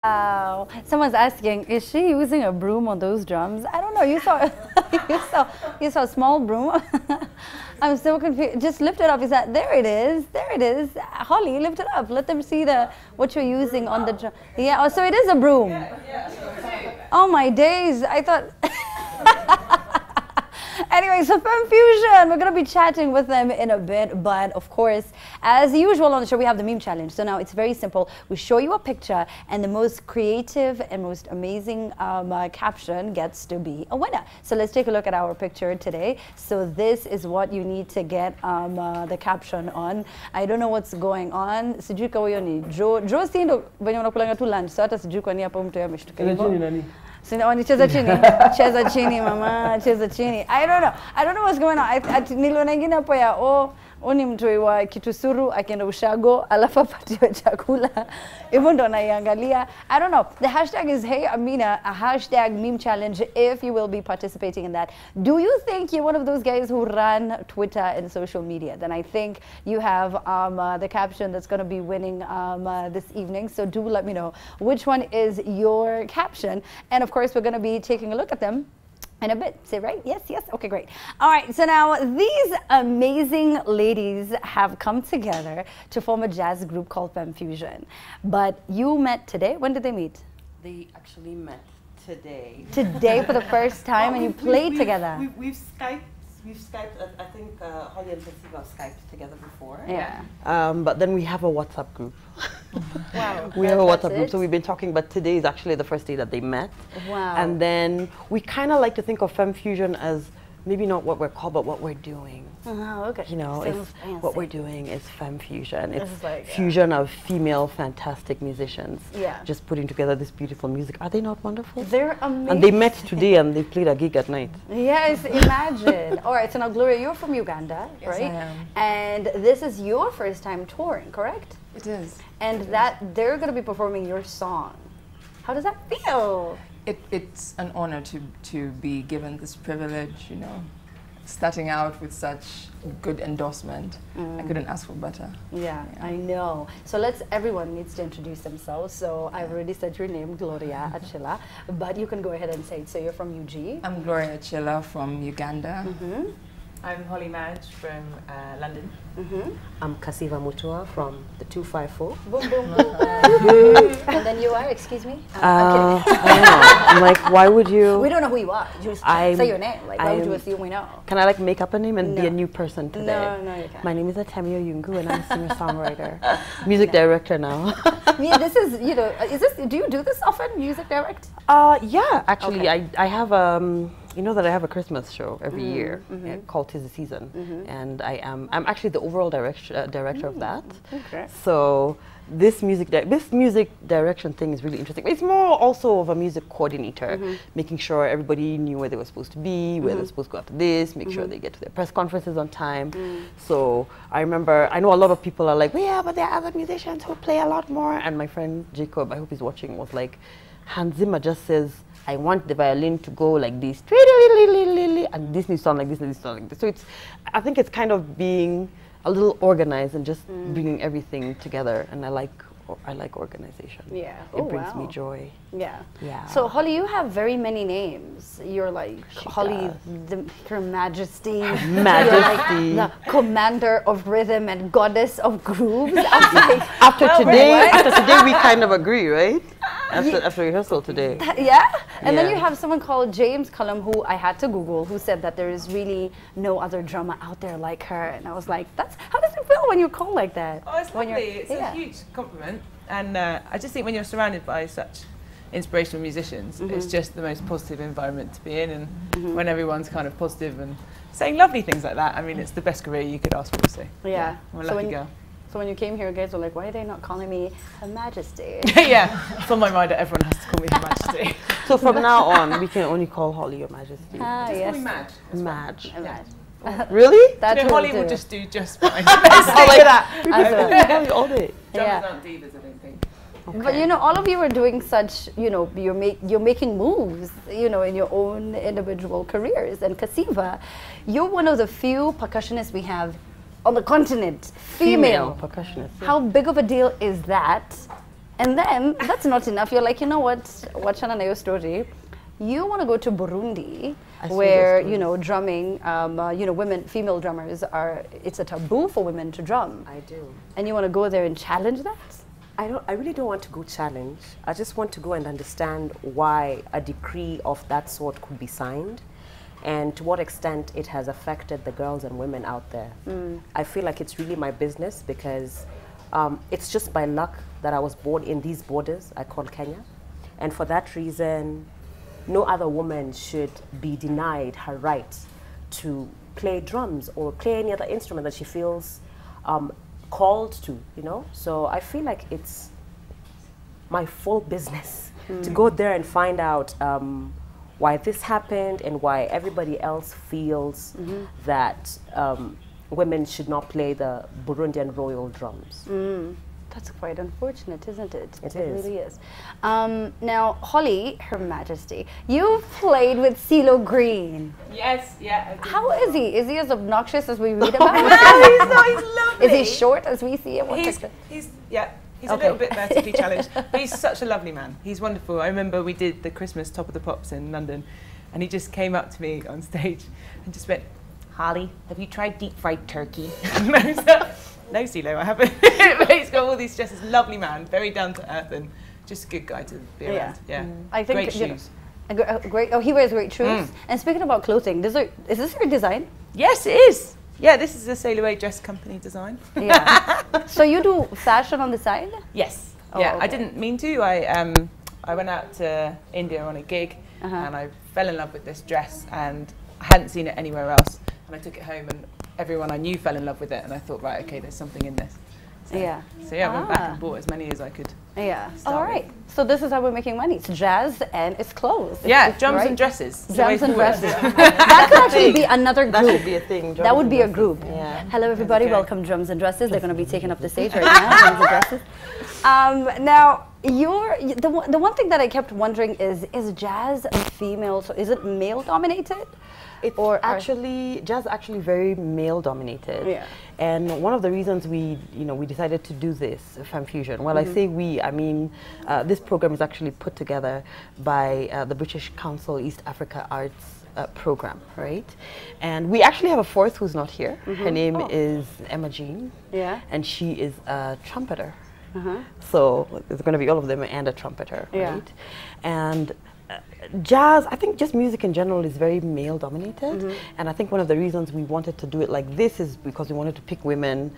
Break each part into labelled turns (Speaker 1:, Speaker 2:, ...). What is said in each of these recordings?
Speaker 1: Someone's asking, is she using a broom on those drums? I don't know. You saw, you saw a small broom. I'm so confused. Just lift it up. Is that there? It is. There it is. Holly, lift it up. Let them see what you're using on the drum. Yeah. Oh, so it is a broom. Oh my days! I thought. Anyway, so Femfusion, we're going to be chatting with them in a bit. But of course, as usual on the show, we have the meme challenge. So now it's very simple. We show you a picture, and the most creative and most amazing caption gets to be a winner. So let's take a look at our picture today. So this is what you need to get the caption on. I don't know what's going on. Sijui kwa hiyo ni Joe sindo venye unakulanga tu lunch. So hata sijui kwa ni hapo mtu ameshtuka hivyo. Cheza chini. Cheza chini mama, cheza chini. I don't know what's going on. Niliona ingine hapo ya ni mtoi wa kitusuru akienda ushago alafu apatiwe chakula. Hivyo ndo naiangalia. I don't know. The hashtag is Hey Amina, a hashtag meme challenge if you will be participating in that. Do you think you're one of those guys who run Twitter and social media? Then I think you have the caption that's going to be winning this evening. So do let me know which one is your caption. And of course, we're going to be taking a look at them in a bit. Say right? Yes, yes. Okay, great. All right. So now these amazing ladies have come together to form a jazz group called Femfusion. But you met today. When did they meet?
Speaker 2: They actually met today.
Speaker 1: Today for the first time, and you played together.
Speaker 2: We've Skyped. I think Holly and Cecilia have Skyped together before.
Speaker 1: Yeah.
Speaker 2: But then we have a WhatsApp group.
Speaker 1: Wow.
Speaker 2: We have a WhatsApp group, so we've been talking, but today is actually the first day that they met.
Speaker 1: Wow.
Speaker 2: And then we kind of like to think of Femfusion as maybe not what we're called, but what we're doing.
Speaker 1: Oh, okay.
Speaker 2: You know, what we're doing is Femfusion. It's
Speaker 1: like,
Speaker 2: fusion of female fantastic musicians.
Speaker 1: Yeah.
Speaker 2: Just putting together this beautiful music. Are they not wonderful?
Speaker 1: They're amazing.
Speaker 2: And they met today and they played a gig at night.
Speaker 1: Yes, imagine. All right, so now Gloria, you're from Uganda,
Speaker 3: yes,
Speaker 1: right?
Speaker 3: I am.
Speaker 1: And this is your first time touring, correct?
Speaker 3: It is.
Speaker 1: And they're going to be performing your song. How does that feel?
Speaker 3: It's an honor to be given this privilege, you know, starting out with such good endorsement. I couldn't ask for better.
Speaker 1: Yeah, I know. So everyone needs to introduce themselves. So I've already said your name, Gloria Achilla, but you can go ahead and say it. So you're from UG.
Speaker 3: I'm Gloria Achilla from Uganda.
Speaker 4: I'm Holly Madge from London.
Speaker 5: I'm Kasiva Mutua from the 254.
Speaker 1: Boom, boom, boom. And then you are, excuse me?
Speaker 2: I don't know. I'm like, why would you?
Speaker 1: We don't know who you are. Just say your name. Like, why would you assume we know?
Speaker 2: Can I like make up a name and be a new person today?
Speaker 1: No, you can't.
Speaker 2: My name is Atemi Oyungu and I'm a singer-songwriter. Music director now.
Speaker 1: Yeah, this is, you know, do you do this often, music direct?
Speaker 2: Yeah, actually,
Speaker 1: Okay.
Speaker 2: I have you know that I have a Christmas show every year called 'Tis the Season, and I'm actually the overall director of that.
Speaker 1: Okay.
Speaker 2: So this music direction thing is really interesting. It's more also of a music coordinator, making sure everybody knew where they were supposed to be, where they're supposed to go after this, make sure they get to their press conferences on time. So I know a lot of people are like, well, yeah, but there are other musicians who play a lot more. And my friend Jacob, I hope he's watching, was like, Hans Zimmer just says, I want the violin to go like this, and this needs to sound like this, and this needs to sound like this. So I think it's kind of being a little organized and just bringing everything together, and I like organization.
Speaker 1: Yeah.
Speaker 2: It brings me joy.
Speaker 1: Yeah.
Speaker 2: Yeah.
Speaker 1: So Holly, you have very many names. You're like Holly, Her Majesty.
Speaker 2: Majesty.
Speaker 1: Like the commander of rhythm and goddess of grooves. Like,
Speaker 2: after today, we kind of agree, right? After rehearsal today.
Speaker 1: Yeah? And then you have someone called James Cullum, who I had to Google, who said that there is really no other drummer out there like her. And I was like, how does it feel when you're called like that?
Speaker 4: Oh, it's lovely. It's a huge compliment. And I just think when you're surrounded by such inspirational musicians, it's just the most positive environment to be in. And when everyone's kind of positive and saying lovely things like that, I mean, it's the best career you could ask for. So
Speaker 1: yeah,
Speaker 4: I'm a lucky girl.
Speaker 1: So when you came here, guys were like, why are they not calling me Her Majesty?
Speaker 4: Yeah, it's on my mind that everyone has to call me Her Majesty.
Speaker 2: So from now on, we can only call Holly Your Majesty.
Speaker 4: Just call me Madge.
Speaker 2: Madge.
Speaker 1: Yeah.
Speaker 2: Really?
Speaker 1: That
Speaker 4: Holly will just do just fine.
Speaker 2: All day.
Speaker 1: Yeah.
Speaker 4: Drummers aren't divas, I don't think.
Speaker 1: Okay. But you know, all of you are doing such, you know, you're making moves, you know, in your own individual careers. And Kasiva, you're one of the few percussionists we have on the continent, female
Speaker 2: percussionist.
Speaker 1: How big of a deal is that? And then that's not enough. You're like, you know what? Wachana na your story. You want to go to Burundi, where you know drumming. You know, female drummers are. It's a taboo for women to drum.
Speaker 5: I do.
Speaker 1: And you want to go there and challenge that?
Speaker 5: I really don't want to go challenge. I just want to go and understand why a decree of that sort could be signed and to what extent it has affected the girls and women out there. I feel like it's really my business because it's just by luck that I was born in these borders I call Kenya. And for that reason, no other woman should be denied her right to play drums or play any other instrument that she feels called to, you know? So I feel like it's my full business to go there and find out why this happened and why everybody else feels that women should not play the Burundian royal drums.
Speaker 1: That's quite unfortunate, isn't it?
Speaker 5: It is.
Speaker 1: Really is. Now, Holly, Her Majesty, you've played with CeeLo Green.
Speaker 4: Yes, yeah.
Speaker 1: How is he? Is he as obnoxious as we read about him?
Speaker 4: No, he's not. He's lovely.
Speaker 1: Is he short as we see him?
Speaker 4: He's a little bit vertically challenged, but he's such a lovely man. He's wonderful. I remember we did the Christmas Top of the Pops in London, and he just came up to me on stage and just went, "Holly, have you tried deep fried turkey?" And I was like, "No, CeeLo, I haven't." But he's got all these just this lovely man, very down to earth, and just a good guy to be around. Yeah,
Speaker 1: I think
Speaker 4: great shoes.
Speaker 1: Great. Oh, he wears great shoes. And speaking about clothing, is this your design?
Speaker 4: Yes, it is. Yeah, this is a Sailor Way dress company design.
Speaker 1: Yeah. So you do fashion on the side?
Speaker 4: Yes.
Speaker 1: Oh,
Speaker 4: yeah,
Speaker 1: okay.
Speaker 4: I didn't mean to. I went out to India on a gig, and I fell in love with this dress, and I hadn't seen it anywhere else. And I took it home, and everyone I knew fell in love with it. And I thought, right, okay, there's something in this. So,
Speaker 1: Yeah.
Speaker 4: So yeah, I went back and bought as many as I could.
Speaker 1: Yeah.
Speaker 4: Start
Speaker 1: All right. So this is how we're making money. It's jazz and it's clothes.
Speaker 4: Yeah,
Speaker 1: It's
Speaker 4: drums
Speaker 1: right?
Speaker 4: and dresses.
Speaker 1: Drums and dresses. That could actually be another group.
Speaker 2: That should be a thing.
Speaker 1: That would be a group.
Speaker 2: Yeah.
Speaker 1: Hello, everybody.
Speaker 4: Okay.
Speaker 1: Welcome, Drums and Dresses. They're going to be taking up the stage right now. Drums and Dresses. Now, the one thing that I kept wondering is jazz female? So is it male dominated?
Speaker 2: It's jazz actually very male dominated.
Speaker 1: Yeah.
Speaker 2: And one of the reasons we decided to do this Femme Fusion, well, I say we, I mean, this program is actually put together by the British Council East Africa Arts program, right? And we actually have a fourth who's not here. Her name is Emma Jean.
Speaker 1: Yeah.
Speaker 2: And she is a trumpeter. So it's going to be all of them and a trumpeter,
Speaker 1: Yeah.
Speaker 2: right? And jazz, I think just music in general is very male dominated, and I think one of the reasons we wanted to do it like this is because we wanted to pick women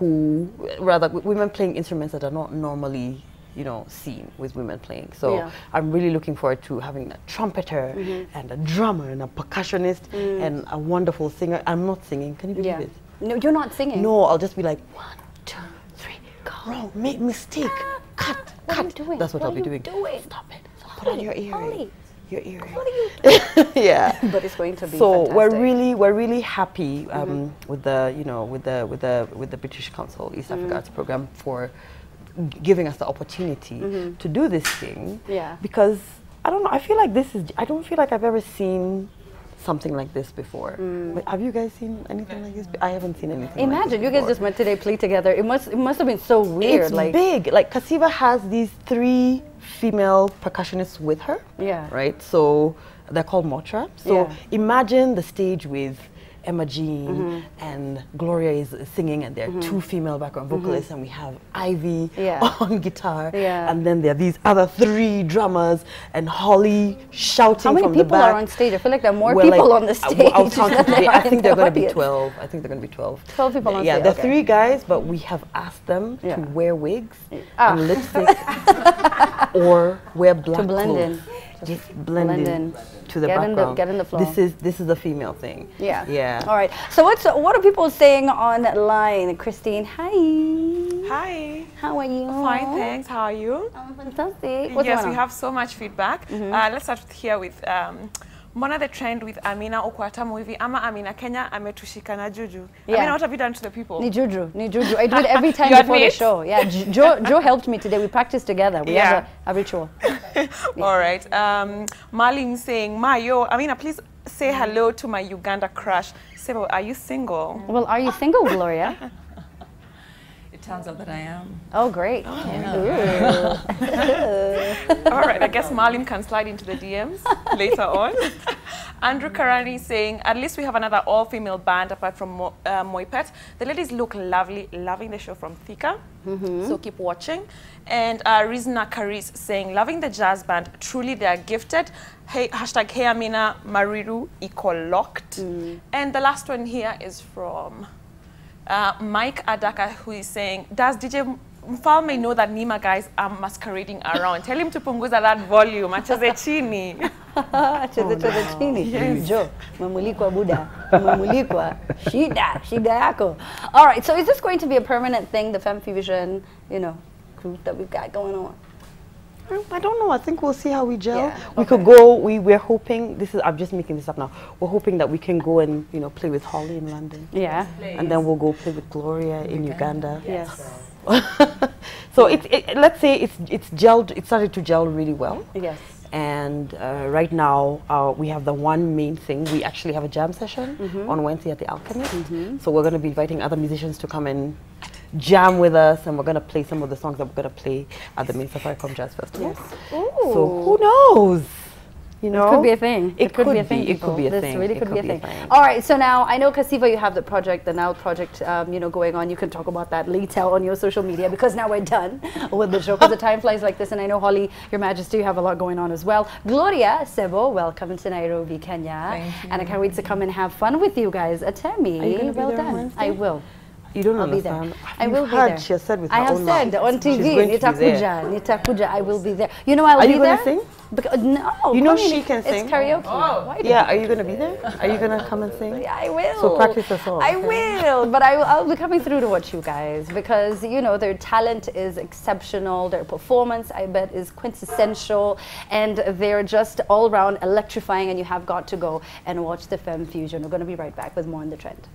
Speaker 2: women playing instruments that are not normally, you know, seen with women playing. So I'm really looking forward to having a trumpeter and a drummer and a percussionist and a wonderful singer. I'm not singing, can you believe it?
Speaker 1: No, you're not singing.
Speaker 2: No, I'll just be like 1, 2, 3, go. Wrong, make mistake, cut.
Speaker 1: What are you doing?
Speaker 2: That's what I'll be doing. Stop it. Put on your earring.
Speaker 1: Holly.
Speaker 2: Your earring.
Speaker 1: What are you doing?
Speaker 2: Yeah.
Speaker 1: But it's going to be
Speaker 2: So
Speaker 1: fantastic.
Speaker 2: we're really happy with the British Council East Africa Arts Program for giving us the opportunity to do this thing.
Speaker 1: Yeah.
Speaker 2: Because I don't know, I don't feel like I've ever seen something like this before. But have you guys seen anything like this? I haven't seen anything.
Speaker 1: Imagine
Speaker 2: like this
Speaker 1: you guys
Speaker 2: before.
Speaker 1: just went today play together. It must have been so weird.
Speaker 2: It's
Speaker 1: like
Speaker 2: big. Like Kasiva has these 3 female percussionists with her.
Speaker 1: Yeah.
Speaker 2: Right. So they're called Motra. So
Speaker 1: Yeah.
Speaker 2: imagine the stage with Emma Jean and Gloria is singing, and there are 2 female background vocalists, and we have Ivy on guitar, and then there are these other 3 drummers, and Holly shouting
Speaker 1: how many
Speaker 2: from the
Speaker 1: people
Speaker 2: back.
Speaker 1: are on stage? I feel like there are more people on the stage.
Speaker 2: I'll count
Speaker 1: than
Speaker 2: today.
Speaker 1: there
Speaker 2: I
Speaker 1: are in
Speaker 2: think
Speaker 1: the
Speaker 2: they're going to be
Speaker 1: audience.
Speaker 2: 12. I think they're going to be 12.
Speaker 1: 12 people on
Speaker 2: Yeah,
Speaker 1: stage.
Speaker 2: there are
Speaker 1: Okay.
Speaker 2: 3 guys, but we have asked them to wear wigs
Speaker 1: Ah.
Speaker 2: and lipstick or wear black
Speaker 1: To blend
Speaker 2: clothes.
Speaker 1: in.
Speaker 2: Just blend in to the
Speaker 1: Get in the-
Speaker 2: background.
Speaker 1: get in the flow.
Speaker 2: This is a female thing.
Speaker 1: Yeah.
Speaker 2: Yeah.
Speaker 1: All right. So what are people saying online? Christine, hi.
Speaker 6: Hi.
Speaker 1: How are you?
Speaker 6: Fine, thanks. How are you?
Speaker 1: Oh, fantastic. What's
Speaker 6: Yes,
Speaker 1: going
Speaker 6: we
Speaker 1: on?
Speaker 6: have so much feedback. Let's start here with mbona the trend with Amina uko Atemi hivi ama Amina Kenya ametushika na juju.
Speaker 1: Yeah.
Speaker 6: Amina, what have you done to the people?
Speaker 1: Ni juju. I do it every time
Speaker 6: You
Speaker 1: before the
Speaker 6: admit?
Speaker 1: show. Yeah, Joe helped me today. We practiced together. We have a ritual.
Speaker 6: All right. Malim saying, Mayo, Amina, please say hello to my Uganda crush. Sebo, are you single?
Speaker 1: Well, are you single, Gloria?
Speaker 3: Turns out that I am.
Speaker 1: Oh, great.
Speaker 6: All right, I guess Marlin can slide into the DMs later on. Andrew Karani saying, at least we have another all-female band apart from Moipet. The ladies look lovely, loving the show from Thika, so keep watching. And Rizna Karis saying, loving the jazz band, truly they are gifted. Hey, hashtag Hey Amina Mariru Iko Locked. And the last one here is from Mike Adaka, who is saying, does DJ Mfalme know that Nima guys are masquerading around? Tell him to punguza that volume. Acheze chini.
Speaker 1: Acheze chini. Jo, mamulikwa buda. Mamulikwa. Shida yako. All right, so is this going to be a permanent thing, the Femme Fusion, you know, group that we've got going on?
Speaker 2: I don't know. I think we'll see how we gel.
Speaker 1: Yeah,
Speaker 2: We could go. We're hoping. I'm just making this up now. We're hoping that we can go and play with Holly in London.
Speaker 1: Yeah.
Speaker 2: And then we'll go play with Gloria in Uganda.
Speaker 1: Yes.
Speaker 2: So let's say it's gelled. It started to gel really well.
Speaker 1: Yes.
Speaker 2: And right now we have the one main thing. We actually have a jam session on Wednesday at the Alchemist. So we're going to be inviting other musicians to come and jam with us, and we're going to play some of the songs that we're going to play at the main Safaricom Jazz Festival.
Speaker 1: Yes.
Speaker 2: So who knows? You know,
Speaker 1: it could be a thing.
Speaker 2: It could be a
Speaker 1: thing.
Speaker 2: It could be a
Speaker 1: this
Speaker 2: thing.
Speaker 1: Really could be a thing. All right. So now I know, Kasiva, you have the project, the Now project, going on. You can talk about that later on your social media, because now we're done with the show. Because the time flies like this, and I know, Holly, Your Majesty, you have a lot going on as well. Gloria Sebo, welcome to Nairobi, Kenya.
Speaker 3: Thank you.
Speaker 1: And I can't wait to come and have fun with you guys. Atemi,
Speaker 2: Are you gonna be
Speaker 1: well
Speaker 2: there on
Speaker 1: done.
Speaker 2: Wednesday?
Speaker 1: I will.
Speaker 2: You don't
Speaker 1: I'll be
Speaker 2: understand.
Speaker 1: there. I will be
Speaker 2: heard
Speaker 1: there.
Speaker 2: She has said with her
Speaker 1: I have
Speaker 2: own
Speaker 1: said
Speaker 2: mouth.
Speaker 1: on TV,
Speaker 2: She's going to be there.
Speaker 1: Nitakuja, I will be there. You know I'll be there.
Speaker 2: Are you going to sing?
Speaker 1: Because, no.
Speaker 2: You know
Speaker 1: come in,
Speaker 2: she can sing?
Speaker 1: It's karaoke. Why
Speaker 2: Yeah, are you going to be there? Are you going to come and sing?
Speaker 1: Yeah, I will.
Speaker 2: So practice the song.
Speaker 1: I will, but I'll be coming through to watch you guys, because, their talent is exceptional. Their performance, I bet, is quintessential. And they're just all around electrifying, and you have got to go and watch the Femme Fusion. We're going to be right back with more on The Trend.